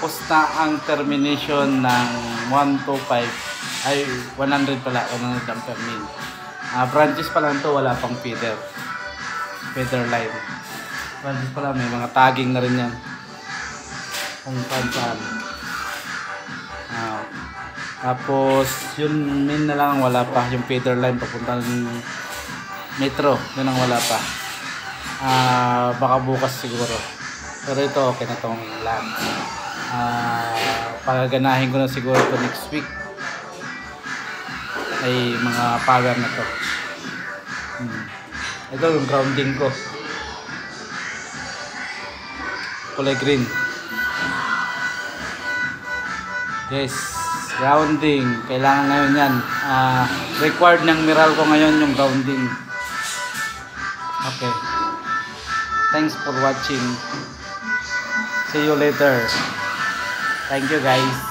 tapos na ang termination ng 125 ay 100 pala, 100 ampere min. Branches pa lang to, wala pang feeder line. Branches pa lang, may mga tagging na rin yan kung saan. Tapos yun min na lang wala pa, yung feeder line papunta ng metro, yun ang wala pa. Baka bukas siguro, pero ito okay na tong lahat. Pagaganahin ko na siguro ito next week ay mga power na to. Ito yung grounding ko, kulay green. Yes, grounding kailangan ngayon yan. Required ng Meralco ngayon yung grounding. Okay, thanks for watching. See you later. Thank you guys.